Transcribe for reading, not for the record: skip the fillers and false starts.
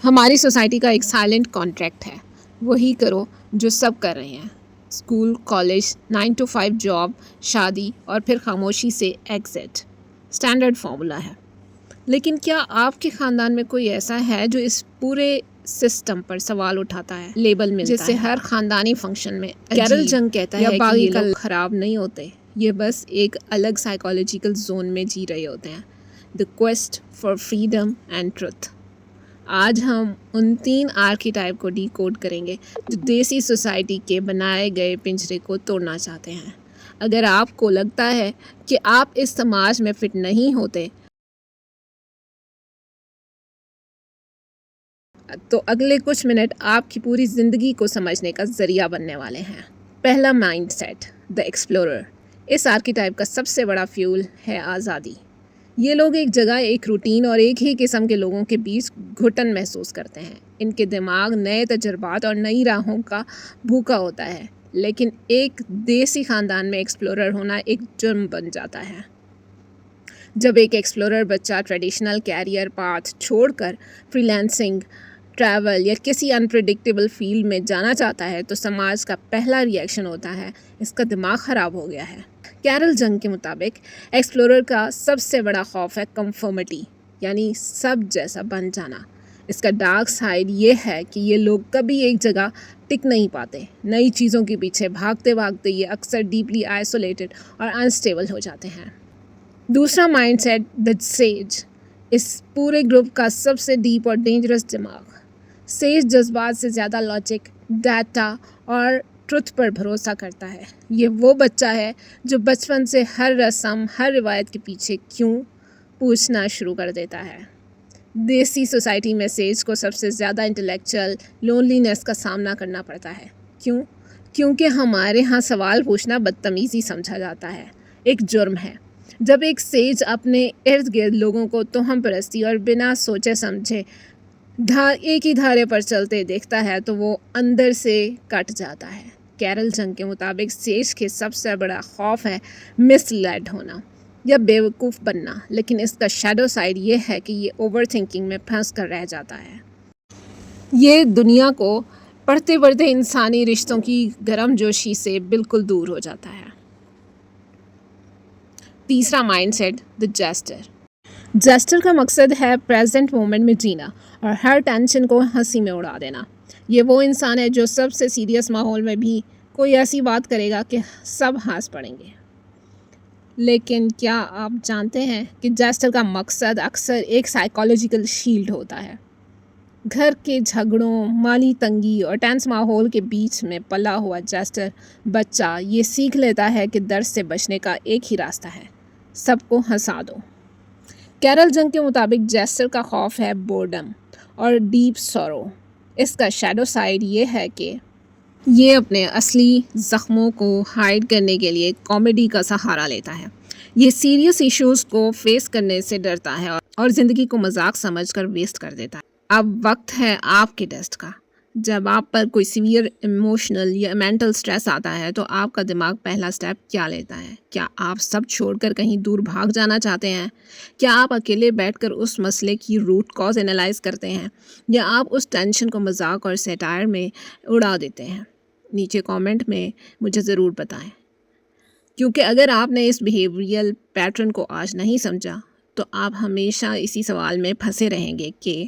ہماری سوسائٹی کا ایک سائلنٹ کانٹریکٹ ہے، وہی کرو جو سب کر رہے ہیں، اسکول، کالج، 9 to 5 جاب، شادی اور پھر خاموشی سے ایگزٹ، اسٹینڈرڈ فارمولا ہے۔ لیکن کیا آپ کے خاندان میں کوئی ایسا ہے جو اس پورے سسٹم پر سوال اٹھاتا ہے؟ لیبل ملتا جس سے ہر خاندانی فنکشن میں کیرل جنگ کہتا ہے کہ یہ لوگ خراب نہیں ہوتے، یہ بس ایک الگ سائیکولوجیکل زون میں جی رہے ہوتے ہیں۔ The quest for freedom and truth. آج ہم ان 3 آرکیٹائپ کو ڈی کوڈ کریں گے جو دیسی سوسائٹی کے بنائے گئے پنجرے کو توڑنا چاہتے ہیں۔ اگر آپ کو لگتا ہے کہ آپ اس سماج میں فٹ نہیں ہوتے تو اگلے کچھ منٹ آپ کی پوری زندگی کو سمجھنے کا ذریعہ بننے والے ہیں۔ پہلا مائنڈ سیٹ، دی ایکسپلورر۔ اس آرکیٹائپ کا سب سے بڑا فیول ہے آزادی۔ یہ لوگ ایک جگہ، ایک روٹین اور ایک ہی قسم کے لوگوں کے بیچ گھٹن محسوس کرتے ہیں۔ ان کے دماغ نئے تجربات اور نئی راہوں کا بھوکا ہوتا ہے، لیکن ایک دیسی خاندان میں ایکسپلورر ہونا ایک جرم بن جاتا ہے۔ جب ایک ایکسپلورر بچہ ٹریڈیشنل کیریئر پاتھ چھوڑ کر فری لانسنگ، ٹریول یا کسی انپریڈکٹیبل فیلڈ میں جانا چاہتا ہے تو سماج کا پہلا ریئیکشن ہوتا ہے اس کا دماغ خراب ہو گیا ہے۔ کیرل جنگ کے مطابق ایکسپلورر کا سب سے بڑا خوف ہے کنفرمٹی، یعنی سب جیسا بن جانا۔ اس کا ڈارک سائیڈ یہ ہے کہ یہ لوگ کبھی ایک جگہ ٹک نہیں پاتے، نئی چیزوں کے پیچھے بھاگتے بھاگتے یہ اکثر ڈیپلی آئسولیٹڈ اور انسٹیبل ہو جاتے ہیں۔ دوسرا مائنڈ سیٹ، دی سیج۔ اس پورے گروپ کا سب سے ڈیپ اور ڈینجرس دماغ۔ سیج جذبات سے زیادہ لاجک، ڈیٹا اور ٹروتھ پر بھروسہ کرتا ہے۔ یہ وہ بچہ ہے جو بچپن سے ہر رسم، ہر روایت کے پیچھے کیوں پوچھنا شروع کر دیتا ہے۔ دیسی سوسائٹی میں سیج کو سب سے زیادہ انٹلیکچوئل لونلینس کا سامنا کرنا پڑتا ہے۔ کیوں؟ کیونکہ ہمارے ہاں سوال پوچھنا بدتمیزی سمجھا جاتا ہے، ایک جرم ہے۔ جب ایک سیج اپنے ارد گرد لوگوں کو توہم پرستی اور بنا سوچے سمجھے ایک ہی دھارے پر چلتے دیکھتا ہے تو وہ اندر سے کٹ جاتا ہے۔ کیرل جنگ کے مطابق سیج کے سب سے بڑا خوف ہے مس لیڈ ہونا یا بیوقوف بننا، لیکن اس کا شیڈو سائیڈ یہ ہے کہ یہ اوور تھنکنگ میں پھنس کر رہ جاتا ہے۔ یہ دنیا کو پڑھتے پڑھتے انسانی رشتوں کی گرم جوشی سے بالکل دور ہو جاتا ہے۔ تیسرا مائنڈ سیٹ، دی جیسٹر۔ جیسٹر کا مقصد ہے پریزنٹ مومنٹ میں جینا اور ہر ٹینشن کو ہنسی میں اڑا دینا۔ یہ وہ انسان ہے جو سب سے سیریس ماحول میں بھی کوئی ایسی بات کرے گا کہ سب ہنس پڑیں گے۔ لیکن کیا آپ جانتے ہیں کہ جیسٹر کا مقصد اکثر ایک سائیکولوجیکل شیلڈ ہوتا ہے؟ گھر کے جھگڑوں، مالی تنگی اور ٹینس ماحول کے بیچ میں پلا ہوا جیسٹر بچہ یہ سیکھ لیتا ہے کہ درد سے بچنے کا ایک ہی راستہ ہے، سب کو ہنسا دو۔ کیرل جنگ کے مطابق جیسٹر کا خوف ہے بورڈم اور ڈیپ سورو۔ اس کا شیڈو سائیڈ یہ ہے کہ یہ اپنے اصلی زخموں کو ہائیڈ کرنے کے لیے کامیڈی کا سہارا لیتا ہے۔ یہ سیریس ایشوز کو فیس کرنے سے ڈرتا ہے اور زندگی کو مذاق سمجھ کر ویسٹ کر دیتا ہے۔ اب وقت ہے آپ کے ٹیسٹ کا۔ جب آپ پر کوئی سیویئر ایموشنل یا مینٹل سٹریس آتا ہے تو آپ کا دماغ پہلا سٹیپ کیا لیتا ہے؟ کیا آپ سب چھوڑ کر کہیں دور بھاگ جانا چاہتے ہیں؟ کیا آپ اکیلے بیٹھ کر اس مسئلے کی روٹ کاز انالائز کرتے ہیں؟ یا آپ اس ٹینشن کو مذاق اور سیٹائر میں اڑا دیتے ہیں؟ نیچے کامنٹ میں مجھے ضرور بتائیں، کیونکہ اگر آپ نے اس بیہیویئرل پیٹرن کو آج نہیں سمجھا تو آپ ہمیشہ اسی سوال میں پھنسے رہیں گے کہ